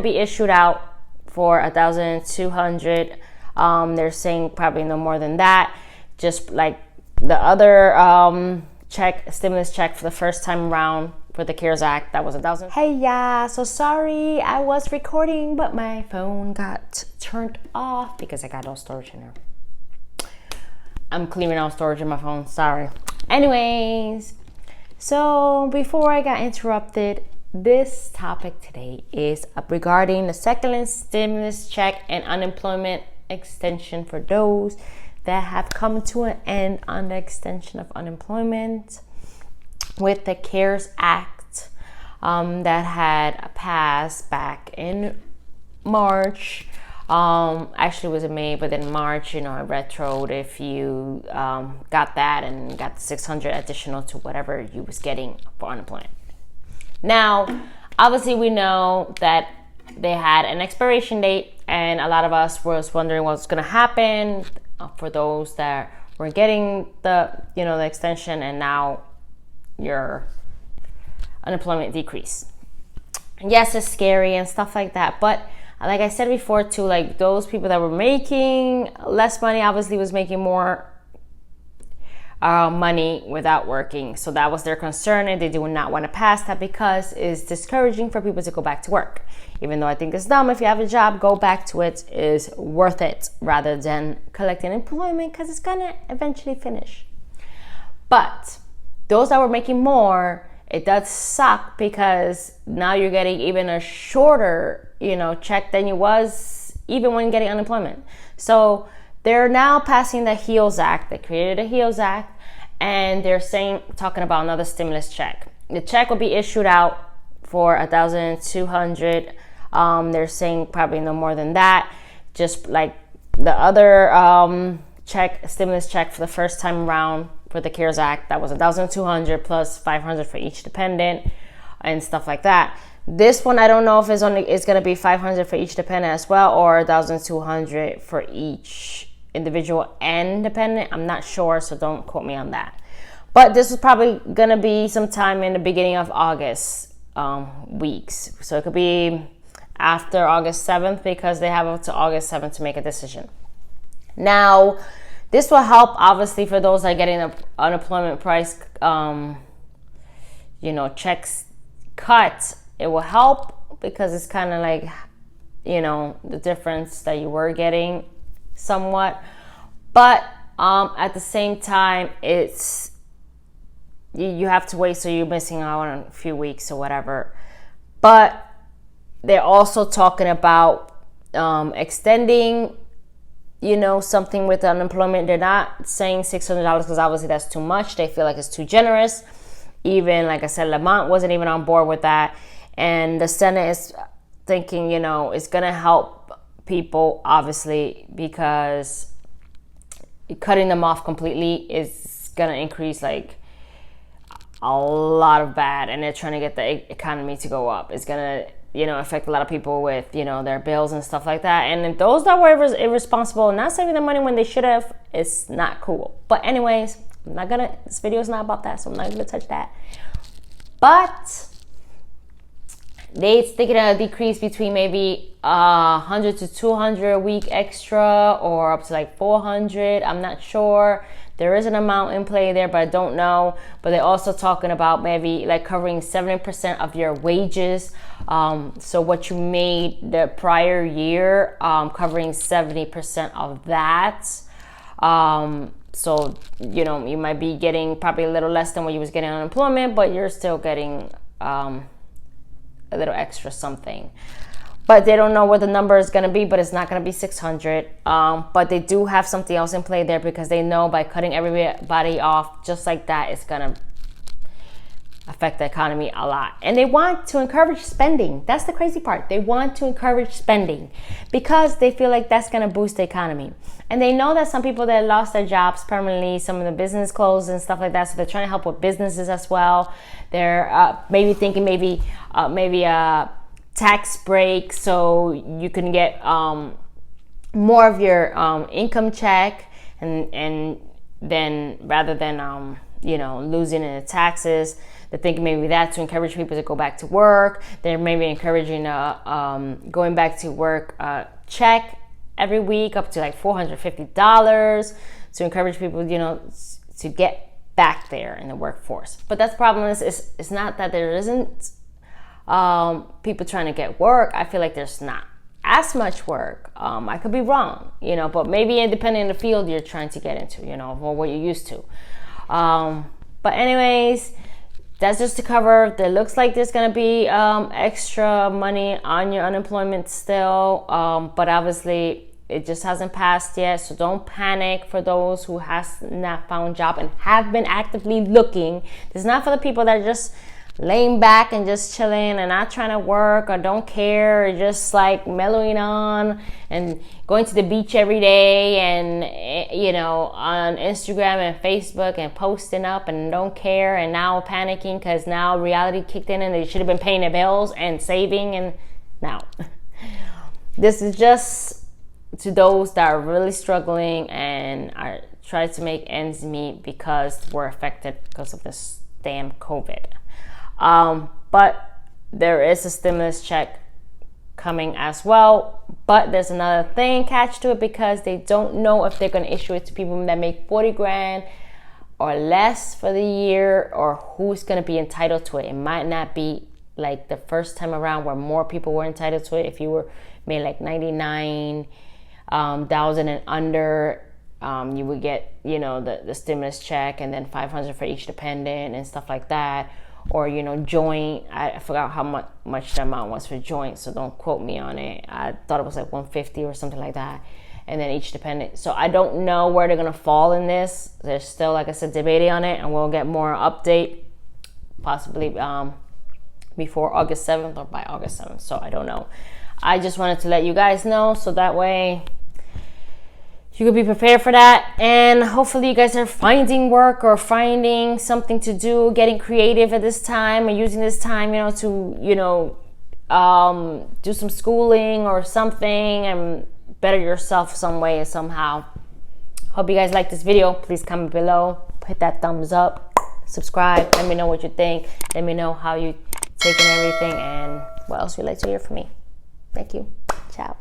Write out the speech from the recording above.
Be issued out for 1,200. They're saying probably no more than that. Just like the other stimulus check for the first time around for the CARES Act, that was 1,000. Hey, yeah, so sorry, I was recording, but my phone got turned off because I got no storage in there. I'm clearing out storage in my phone, sorry. Anyways, so before I got interrupted, this topic today is regarding the second stimulus check and unemployment extension for those that have come to an end on the extension of unemployment with the CARES Act that had passed back in March. Actually it was in May, but in March, it retroed if you got that and got the 600 additional to whatever you was getting for unemployment. Now, obviously we know that they had an expiration date, and a lot of us was wondering what's going to happen for those that were getting the extension, and now your unemployment decrease. Yes, it's scary and stuff like that, but like I said before too, like those people that were making less money obviously was making more money without working. So that was their concern, and they do not want to pass that because it's discouraging for people to go back to work. Even though I think it's dumb, if you have a job, go back to it is worth it rather than collecting employment, because it's gonna eventually finish. But those that were making more, it does suck because now you're getting even a shorter check than you was even when getting unemployment. So they're now passing the HEALS Act. They created a HEALS Act, and they're talking about another stimulus check. The check will be issued out for 1,200. They're saying probably no more than that. Just like the other stimulus check for the first time around for the CARES Act, that was 1,200 plus 500 for each dependent and stuff like that. This one, I don't know if it's going to be 500 for each dependent as well, or 1,200 for each individual and dependent. I'm not sure, so don't quote me on that. But this is probably going to be sometime in the beginning of August weeks. So it could be after August 7th, because they have up to August 7th to make a decision. Now, this will help obviously for those that are getting the unemployment price checks cut. It will help because it's kind of like the difference that you were getting somewhat, but at the same time it's you have to wait, so you're missing out on a few weeks or whatever. But they're also talking about extending something with unemployment. They're not saying $600 because obviously that's too much. They feel like it's too generous. Even like I said, Lamont wasn't even on board with that, and the Senate is thinking it's gonna help people obviously, because cutting them off completely is gonna increase like a lot of bad, and they're trying to get the economy to go up. It's gonna affect a lot of people with their bills and stuff like that. And those that were irresponsible and not saving their money when they should have, it's not cool. But anyways, this video is not about that, so I'm not gonna touch that. But they're thinking a decrease between maybe 100 to 200 a week extra, or up to like 400. I'm not sure. There is an amount in play there, but I don't know. But they're also talking about maybe like covering 70% of your wages. So what you made the prior year, covering 70% of that. So, you might be getting probably a little less than what you was getting on unemployment, but you're still getting a little extra something. But they don't know what the number is going to be, but it's not going to be 600. But they do have something else in play there, because they know by cutting everybody off just like that, it's going to affect the economy a lot. And they want to encourage spending. That's the crazy part. They want to encourage spending because they feel like that's going to boost the economy. And they know that some people that lost their jobs permanently, some of the business closed and stuff like that. So they're trying to help with businesses as well. They're maybe thinking maybe a tax break, so you can get more of your income check, and then rather than losing in the taxes, They're thinking maybe that to encourage people to go back to work. They're maybe encouraging going back to work check every week up to like $450 to encourage people, to get back there in the workforce. But that's the problem is it's not that there isn't people trying to get work. I feel like there's not as much work. I could be wrong, but maybe depending on the field you're trying to get into, or what you're used to. But anyways, that's just to cover. There looks like there's going to be extra money on your unemployment still, but obviously it just hasn't passed yet. So don't panic for those who has not found a job and have been actively looking. It's not for the people that are just laying back and just chilling and not trying to work or don't care, or just like mellowing on and going to the beach every day and on Instagram and Facebook and posting up and don't care, and now panicking because now reality kicked in and they should have been paying their bills and saving. And now this is just to those that are really struggling and are trying to make ends meet because we're affected because of this damn COVID. But there is a stimulus check coming as well. But there's another thing catch to it, because they don't know if they're going to issue it to people that make 40 grand or less for the year, or who's going to be entitled to it. It might not be like the first time around where more people were entitled to it. If you were made like 99,000 and under, you would get, the stimulus check, and then 500 for each dependent and stuff like that. Or, joint, I forgot how much the amount was for joint, so don't quote me on it. I thought it was like 150 or something like that. And then each dependent. So I don't know where they're going to fall in this. There's still, like I said, debating on it, and we'll get more update possibly before August 7th or by August 7th. So I don't know. I just wanted to let you guys know, so that way you could be prepared for that. And hopefully you guys are finding work or finding something to do, getting creative at this time, and using this time, to, do some schooling or something and better yourself some way or somehow. Hope you guys like this video. Please comment below, hit that thumbs up, subscribe, let me know what you think. Let me know how you taking everything and what else you'd like to hear from me. Thank you. Ciao.